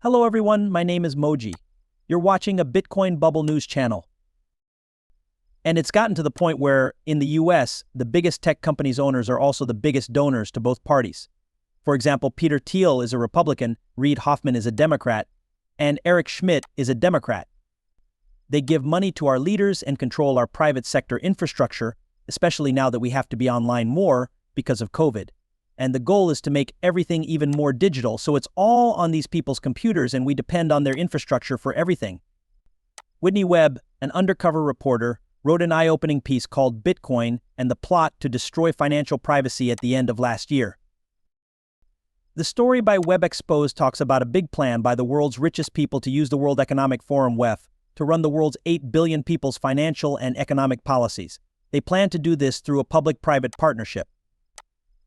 Hello everyone, my name is Moji. You're watching a Bitcoin Bubble News channel. And it's gotten to the point where, in the US, the biggest tech companies' owners are also the biggest donors to both parties. For example, Peter Thiel is a Republican, Reid Hoffman is a Democrat, and Eric Schmidt is a Democrat. They give money to our leaders and control our private sector infrastructure, especially now that we have to be online more because of COVID. And the goal is to make everything even more digital, so it's all on these people's computers and we depend on their infrastructure for everything. Whitney Webb, an undercover reporter, wrote an eye-opening piece called Bitcoin and the Plot to Destroy Financial Privacy at the end of last year. The story by Web Exposed talks about a big plan by the world's richest people to use the World Economic Forum WEF to run the world's 8 billion people's financial and economic policies. They plan to do this through a public-private partnership.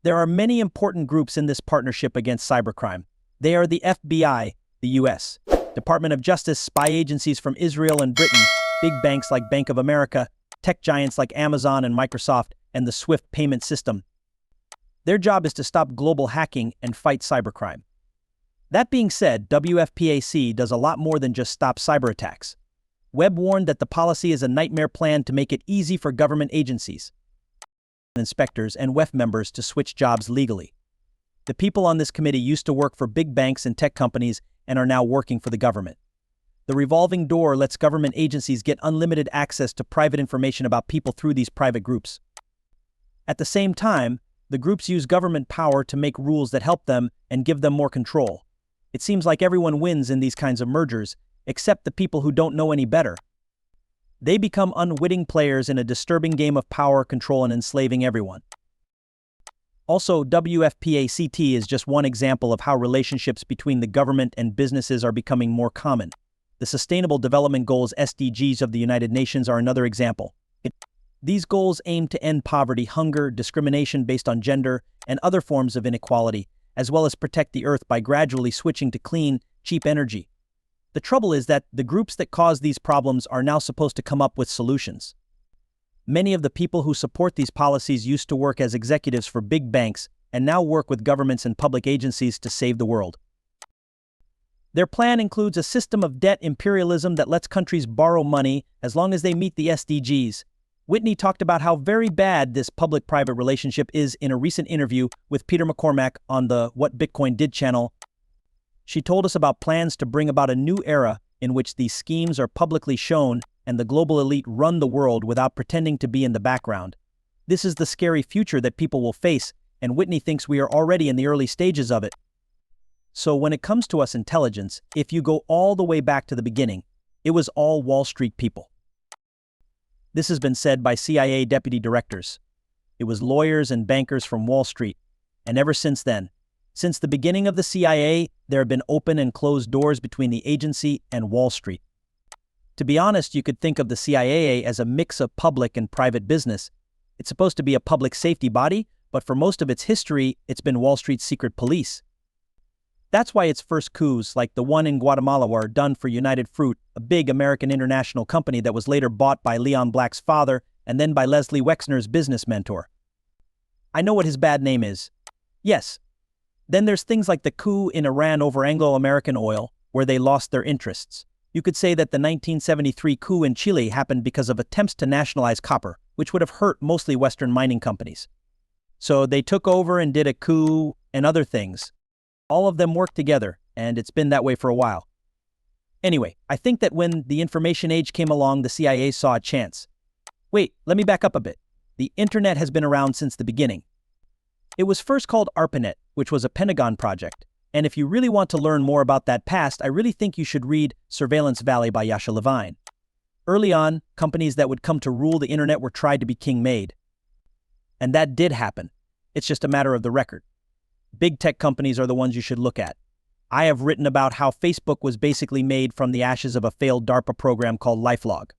There are many important groups in this partnership against cybercrime. They are the FBI, the US, Department of Justice, spy agencies from Israel and Britain, big banks like Bank of America, tech giants like Amazon and Microsoft, and the SWIFT payment system. Their job is to stop global hacking and fight cybercrime. That being said, WFPAC does a lot more than just stop cyber attacks. Webb warned that the policy is a nightmare plan to make it easy for government agencies, inspectors, and WEF members to switch jobs legally. The people on this committee used to work for big banks and tech companies and are now working for the government. The revolving door lets government agencies get unlimited access to private information about people through these private groups. At the same time, the groups use government power to make rules that help them and give them more control. It seems like everyone wins in these kinds of mergers, except the people who don't know any better. They become unwitting players in a disturbing game of power, control, and enslaving everyone. Also, WFPACT is just one example of how relationships between the government and businesses are becoming more common. The Sustainable Development Goals (SDGs) of the United Nations are another example. These goals aim to end poverty, hunger, discrimination based on gender, and other forms of inequality, as well as protect the earth by gradually switching to clean, cheap energy. The trouble is that the groups that cause these problems are now supposed to come up with solutions. Many of the people who support these policies used to work as executives for big banks and now work with governments and public agencies to save the world. Their plan includes a system of debt imperialism that lets countries borrow money as long as they meet the SDGs. Whitney talked about how very bad this public-private relationship is in a recent interview with Peter McCormack on the What Bitcoin Did channel. She told us about plans to bring about a new era in which these schemes are publicly shown and the global elite run the world without pretending to be in the background. This is the scary future that people will face, and Whitney thinks we are already in the early stages of it. So when it comes to us intelligence, if you go all the way back to the beginning, it was all Wall Street people. This has been said by CIA deputy directors. It was lawyers and bankers from Wall Street, and ever since then, since the beginning of the CIA, there have been open and closed doors between the agency and Wall Street. To be honest, you could think of the CIA as a mix of public and private business. It's supposed to be a public safety body, but for most of its history, it's been Wall Street's secret police. That's why its first coups, like the one in Guatemala, were done for United Fruit, a big American international company that was later bought by Leon Black's father and then by Leslie Wexner's business mentor. I know what his bad name is. Yes. Then there's things like the coup in Iran over Anglo-American oil, where they lost their interests. You could say that the 1973 coup in Chile happened because of attempts to nationalize copper, which would have hurt mostly Western mining companies. So they took over and did a coup and other things. All of them worked together, and it's been that way for a while. Anyway, I think that when the information age came along, the CIA saw a chance. Wait, let me back up a bit. The internet has been around since the beginning. It was first called ARPANET, which was a Pentagon project. And if you really want to learn more about that past, I really think you should read Surveillance Valley by Yasha Levine. Early on, companies that would come to rule the internet were tried to be king-made. And that did happen. It's just a matter of the record. Big tech companies are the ones you should look at. I have written about how Facebook was basically made from the ashes of a failed DARPA program called LifeLog.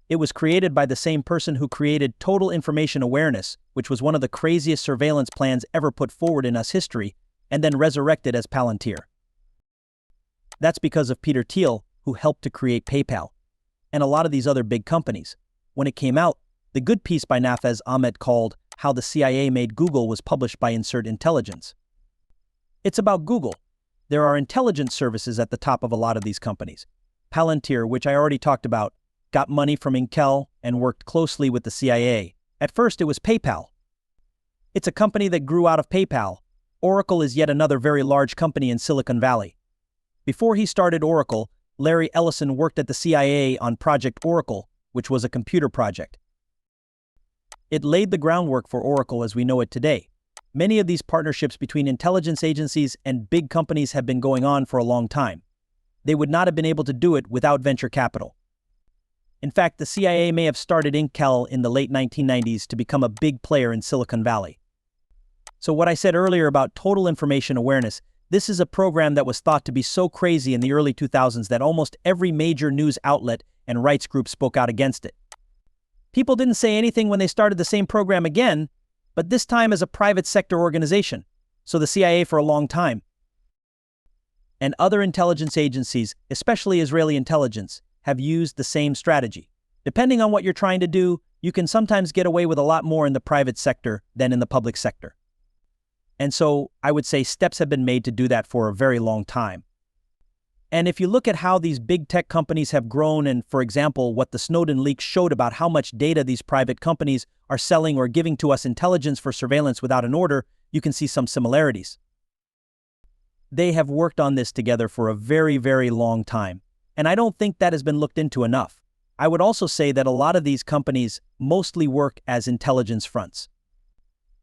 It was created by the same person who created Total Information Awareness, which was one of the craziest surveillance plans ever put forward in US history, and then resurrected as Palantir. That's because of Peter Thiel, who helped to create PayPal, and a lot of these other big companies. When it came out, the good piece by Nafez Ahmed called How the CIA Made Google was published by Insert Intelligence. It's about Google. there are intelligence services at the top of a lot of these companies. Palantir, which I already talked about, got money from Intel and worked closely with the CIA. At first, it was PayPal. It's a company that grew out of PayPal. Oracle is yet another very large company in Silicon Valley. Before he started Oracle, Larry Ellison worked at the CIA on Project Oracle, which was a computer project. It laid the groundwork for Oracle as we know it today. Many of these partnerships between intelligence agencies and big companies have been going on for a long time. They would not have been able to do it without venture capital. In fact, the CIA may have started Intel in the late 1990s to become a big player in Silicon Valley. So what I said earlier about total information awareness, this is a program that was thought to be so crazy in the early 2000s that almost every major news outlet and rights group spoke out against it. People didn't say anything when they started the same program again, but this time as a private sector organization, so the CIA for a long time. And other intelligence agencies, especially Israeli intelligence, have used the same strategy. Depending on what you're trying to do, you can sometimes get away with a lot more in the private sector than in the public sector. And so I would say steps have been made to do that for a very long time. And if you look at how these big tech companies have grown and, for example, what the Snowden leaks showed about how much data these private companies are selling or giving to us intelligence for surveillance without an order, you can see some similarities. They have worked on this together for a very, very long time. And I don't think that has been looked into enough. I would also say that a lot of these companies mostly work as intelligence fronts.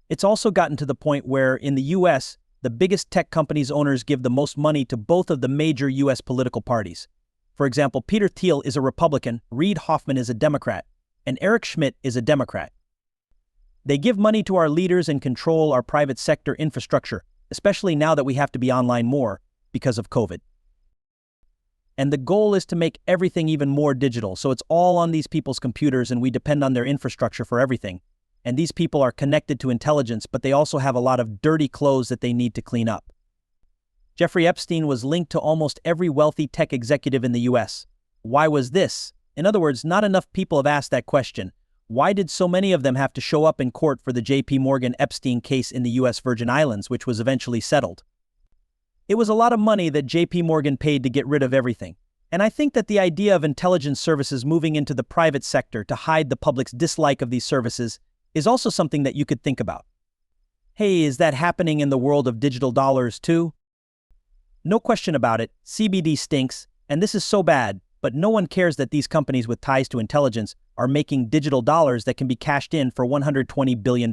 It's also gotten to the point where in the US, the biggest tech companies' owners give the most money to both of the major US political parties. For example, Peter Thiel is a Republican, Reid Hoffman is a Democrat, and Eric Schmidt is a Democrat. They give money to our leaders and control our private sector infrastructure, especially now that we have to be online more because of COVID. And the goal is to make everything even more digital, so it's all on these people's computers and we depend on their infrastructure for everything. And these people are connected to intelligence, but they also have a lot of dirty clothes that they need to clean up. Jeffrey Epstein was linked to almost every wealthy tech executive in the US. Why was this? In other words, not enough people have asked that question. Why did so many of them have to show up in court for the J.P. Morgan Epstein case in the US Virgin Islands, which was eventually settled? It was a lot of money that J.P. Morgan paid to get rid of everything. And I think that the idea of intelligence services moving into the private sector to hide the public's dislike of these services is also something that you could think about. Hey, is that happening in the world of digital dollars too? No question about it, CBD stinks, and this is so bad, but no one cares that these companies with ties to intelligence are making digital dollars that can be cashed in for $120 billion.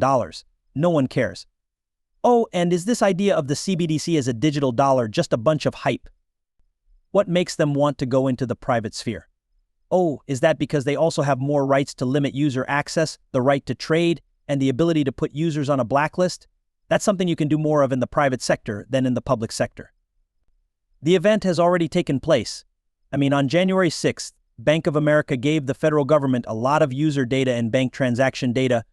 No one cares. Oh, and is this idea of the CBDC as a digital dollar just a bunch of hype? What makes them want to go into the private sphere? Oh, is that because they also have more rights to limit user access, the right to trade, and the ability to put users on a blacklist? That's something you can do more of in the private sector than in the public sector. The event has already taken place. On January 6th, Bank of America gave the federal government a lot of user data and bank transaction data